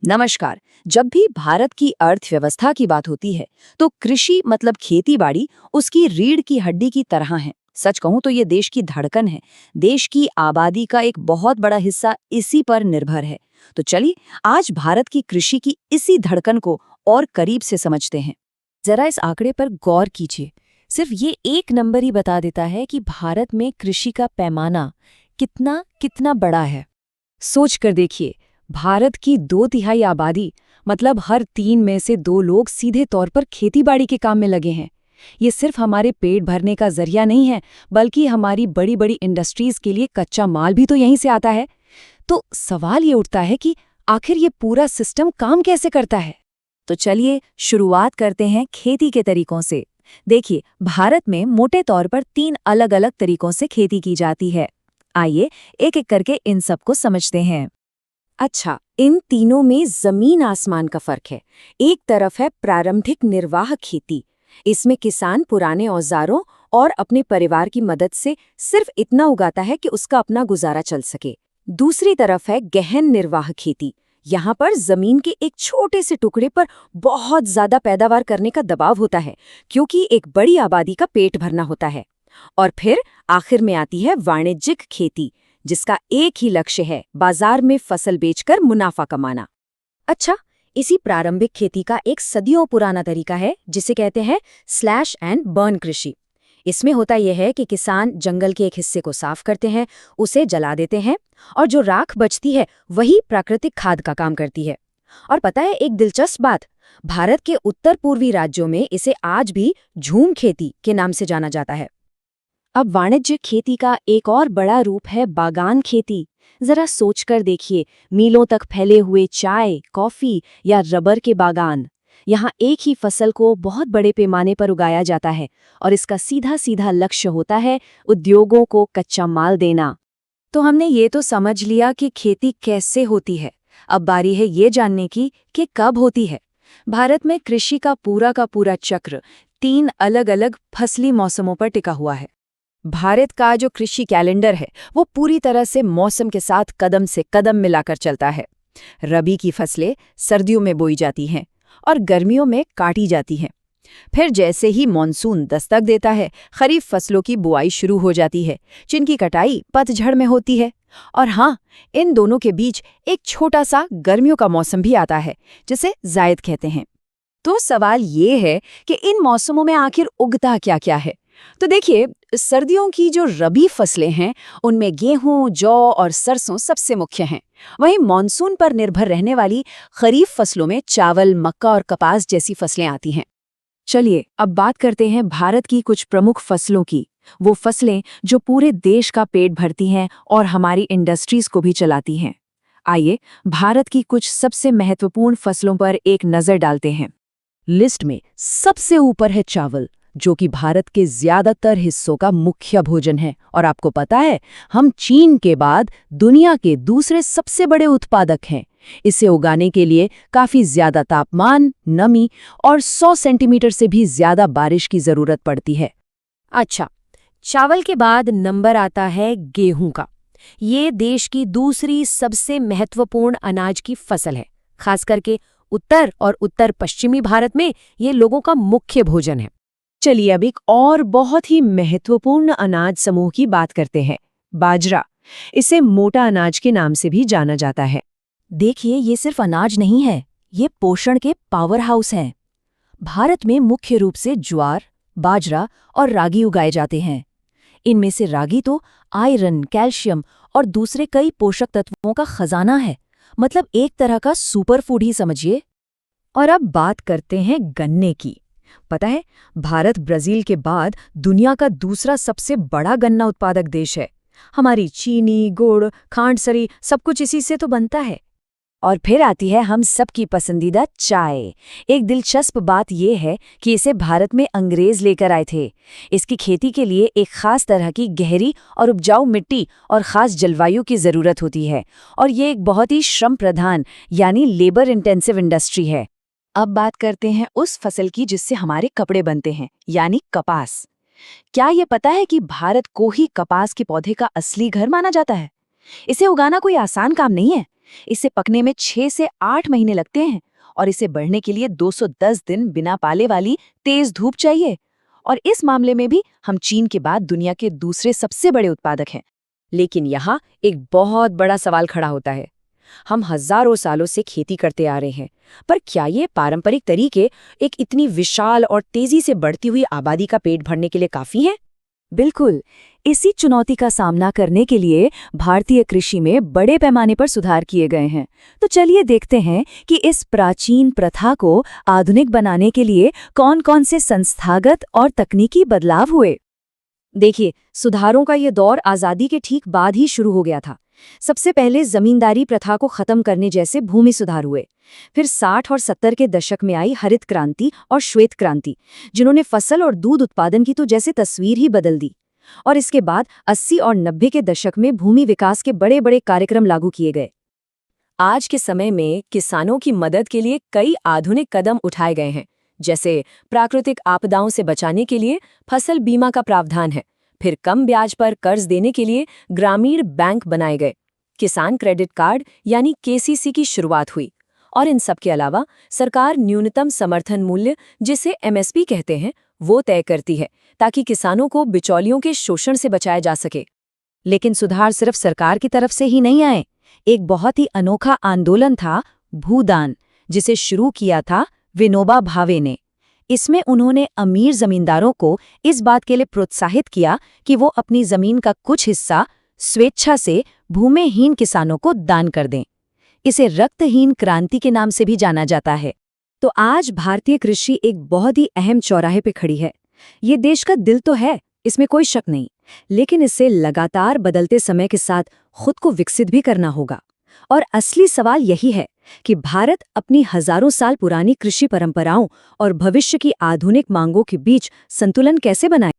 नमस्कार। जब भी भारत की अर्थव्यवस्था की बात होती है तो कृषि मतलब खेती-बाड़ी उसकी रीढ़ की हड्डी की तरह है। सच कहूं तो ये देश की धड़कन है। देश की आबादी का एक बहुत बड़ा हिस्सा इसी पर निर्भर है। तो चलिए आज भारत की कृषि की इसी धड़कन को और करीब से समझते हैं। जरा इस आंकड़े पर गौर कीजिए। सिर्फ ये एक नंबर ही बता देता है कि भारत में कृषि का पैमाना कितना कितना बड़ा है। सोच कर देखिए, भारत की 2/3 आबादी मतलब हर 3 में से 2 लोग सीधे तौर पर खेतीबाड़ी के काम में लगे हैं। ये सिर्फ हमारे पेट भरने का जरिया नहीं है, बल्कि हमारी बड़ी बड़ी इंडस्ट्रीज के लिए कच्चा माल भी तो यहीं से आता है। तो सवाल ये उठता है कि आखिर ये पूरा सिस्टम काम कैसे करता है। तो चलिए शुरुआत करते हैं खेती के तरीकों से। देखिए, भारत में मोटे तौर पर 3 अलग-अलग तरीकों से खेती की जाती है। आइए एक-एक करके इन सबको समझते हैं। अच्छा, इन तीनों में जमीन आसमान का फर्क है। एक तरफ है प्रारंभिक निर्वाह खेती। इसमें किसान पुराने औजारों और अपने परिवार की मदद से सिर्फ इतना उगाता है कि उसका अपना गुजारा चल सके। दूसरी तरफ है गहन निर्वाह खेती। यहाँ पर जमीन के एक छोटे से टुकड़े पर बहुत ज्यादा पैदावार करने का दबाव होता है, क्योंकि एक बड़ी आबादी का पेट भरना होता है। और फिर आखिर में आती है वाणिज्यिक खेती, जिसका एक ही लक्ष्य है, बाजार में फसल बेचकर मुनाफा कमाना। अच्छा, इसी प्रारंभिक खेती का एक सदियों पुराना तरीका है जिसे कहते हैं स्लैश एंड बर्न कृषि। इसमें होता यह है कि किसान जंगल के एक हिस्से को साफ करते हैं, उसे जला देते हैं और जो राख बचती है वही प्राकृतिक खाद का काम करती है। और पता है एक दिलचस्प बात, भारत के उत्तर पूर्वी राज्यों में इसे आज भी झूम खेती के नाम से जाना जाता है। अब वाणिज्यिक खेती का एक और बड़ा रूप है बागान खेती। जरा सोचकर देखिए, मीलों तक फैले हुए चाय, कॉफी या रबर के बागान। यहाँ एक ही फसल को बहुत बड़े पैमाने पर उगाया जाता है और इसका सीधा सीधा लक्ष्य होता है उद्योगों को कच्चा माल देना। तो हमने ये तो समझ लिया कि खेती कैसे होती है। अब बारी है ये जानने की कि कब होती है। भारत में कृषि का पूरा चक्र 3 अलग-अलग फसली मौसमों पर टिका हुआ है। भारत का जो कृषि कैलेंडर है वो पूरी तरह से मौसम के साथ कदम से कदम मिलाकर चलता है। रबी की फसलें सर्दियों में बोई जाती हैं और गर्मियों में काटी जाती हैं। फिर जैसे ही मॉनसून दस्तक देता है, खरीफ फसलों की बुआई शुरू हो जाती है, जिनकी कटाई पतझड़ में होती है। और हाँ, इन दोनों के बीच एक छोटा सा गर्मियों का मौसम भी आता है, जिसे जायद कहते हैं। तो सवाल ये है कि इन मौसमों में आखिर उगता क्या-क्या है। तो देखिए, सर्दियों की जो रबी फसलें हैं उनमें गेहूं, जौ और सरसों सबसे मुख्य हैं। वहीं मॉनसून पर निर्भर रहने वाली खरीफ फसलों में चावल, मक्का और कपास जैसी फसलें आती हैं। चलिए अब बात करते हैं भारत की कुछ प्रमुख फसलों की। वो फसलें जो पूरे देश का पेट भरती हैं और हमारी इंडस्ट्रीज को भी चलाती हैं। आइए भारत की कुछ सबसे महत्वपूर्ण फसलों पर एक नजर डालते हैं। लिस्ट में सबसे ऊपर है चावल, जो कि भारत के ज्यादातर हिस्सों का मुख्य भोजन है। और आपको पता है, हम चीन के बाद दुनिया के दूसरे सबसे बड़े उत्पादक हैं। इसे उगाने के लिए काफी ज्यादा तापमान, नमी और 100 सेंटीमीटर से भी ज्यादा बारिश की जरूरत पड़ती है। अच्छा, चावल के बाद नंबर आता है गेहूं का। ये देश की दूसरी सबसे महत्वपूर्ण अनाज की फसल है। खास करके उत्तर और उत्तर पश्चिमी भारत में ये लोगों का मुख्य भोजन है। चलिए अब एक और बहुत ही महत्वपूर्ण अनाज समूह की बात करते हैं, बाजरा। इसे मोटा अनाज के नाम से भी जाना जाता है। देखिए, ये सिर्फ अनाज नहीं है, ये पोषण के पावर हाउस हैं। भारत में मुख्य रूप से ज्वार, बाजरा और रागी उगाए जाते हैं। इनमें से रागी तो आयरन, कैल्शियम और दूसरे कई पोषक तत्वों का खजाना है। मतलब एक तरह का सुपर फूड ही समझिए। और अब बात करते हैं गन्ने की। पता है, भारत ब्राजील के बाद दुनिया का दूसरा सबसे बड़ा गन्ना उत्पादक देश है। हमारी चीनी, गुड़, खांडसरी सब कुछ इसी से तो बनता है। और फिर आती है हम सबकी पसंदीदा चाय। एक दिलचस्प बात यह है कि इसे भारत में अंग्रेज लेकर आए थे। इसकी खेती के लिए एक खास तरह की गहरी और उपजाऊ मिट्टी और खास जलवायु की जरूरत होती है। और ये एक बहुत ही श्रम प्रधान यानी लेबर इंटेंसिव इंडस्ट्री है। अब बात करते हैं उस फसल की जिससे हमारे कपड़े बनते हैं, यानी कपास। क्या ये पता है कि भारत को ही कपास के पौधे का असली घर माना जाता है? इसे उगाना कोई आसान काम नहीं है। इसे पकने में 6 से 8 महीने लगते हैं और इसे बढ़ने के लिए 210 दिन बिना पाले वाली तेज धूप चाहिए। और इस मामले में भी हम चीन के बाद दुनिया के दूसरे सबसे बड़े उत्पादक हैं। लेकिन यहाँ एक बहुत बड़ा सवाल खड़ा होता है। हम हजारों सालों से खेती करते आ रहे हैं, पर क्या ये पारंपरिक तरीके एक इतनी विशाल और तेजी से बढ़ती हुई आबादी का पेट भरने के लिए काफी हैं? बिल्कुल, इसी चुनौती का सामना करने के लिए भारतीय कृषि में बड़े पैमाने पर सुधार किए गए हैं। तो चलिए देखते हैं कि इस प्राचीन प्रथा को आधुनिक बनाने के लिए कौन-कौन से संस्थागत और तकनीकी बदलाव हुए। देखिए, सुधारों का ये दौर आज़ादी के ठीक बाद ही शुरू हो गया था। सबसे पहले जमींदारी प्रथा को खत्म करने जैसे भूमि सुधार हुए। फिर 60 और 70 के दशक में आई हरित क्रांति और श्वेत क्रांति, जिन्होंने फसल और दूध उत्पादन की तो जैसे तस्वीर ही बदल दी। और इसके बाद 80 और 90 के दशक में भूमि विकास के बड़े बड़े कार्यक्रम लागू किए गए। आज के समय में किसानों की मदद के लिए कई आधुनिक कदम उठाए गए हैं, जैसे प्राकृतिक आपदाओं से बचाने के लिए फसल बीमा का प्रावधान है। फिर कम ब्याज पर कर्ज देने के लिए ग्रामीण बैंक बनाए गए, किसान क्रेडिट कार्ड यानी केसीसी की शुरुआत हुई। और इन सब के अलावा सरकार न्यूनतम समर्थन मूल्य, जिसे एमएसपी कहते हैं, वो तय करती है ताकि किसानों को बिचौलियों के शोषण से बचाया जा सके। लेकिन सुधार सिर्फ सरकार की तरफ से ही नहीं आए। एक बहुत ही अनोखा आंदोलन था भूदान, जिसे शुरू किया था विनोबा भावे ने। इसमें उन्होंने अमीर जमींदारों को इस बात के लिए प्रोत्साहित किया कि वो अपनी जमीन का कुछ हिस्सा स्वेच्छा से भूमिहीन किसानों को दान कर दें। इसे रक्तहीन क्रांति के नाम से भी जाना जाता है। तो आज भारतीय कृषि एक बहुत ही अहम चौराहे पे खड़ी है। ये देश का दिल तो है, इसमें कोई शक नहीं, लेकिन इसे लगातार बदलते समय के साथ खुद को विकसित भी करना होगा। और असली सवाल यही है कि भारत अपनी हजारों साल पुरानी कृषि परंपराओं और भविष्य की आधुनिक मांगों के बीच संतुलन कैसे बनाए।